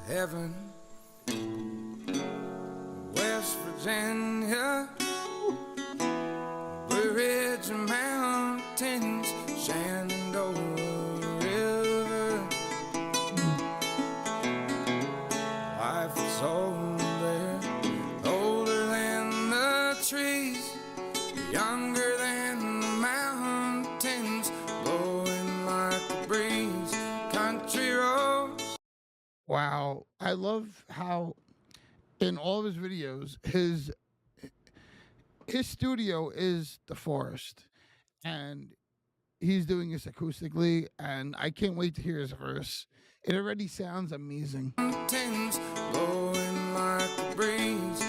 heaven, West Virginia, Blue Ridge Mountains, Shenandoah River. Life is old there, older than the trees, younger than the mountains, blowing like a breeze, country roads. Wow, I love how in all of his videos, his studio is the forest, and he's doing this acoustically, and I can't wait to hear his verse. It already sounds amazing. Mountains blowing like a breeze,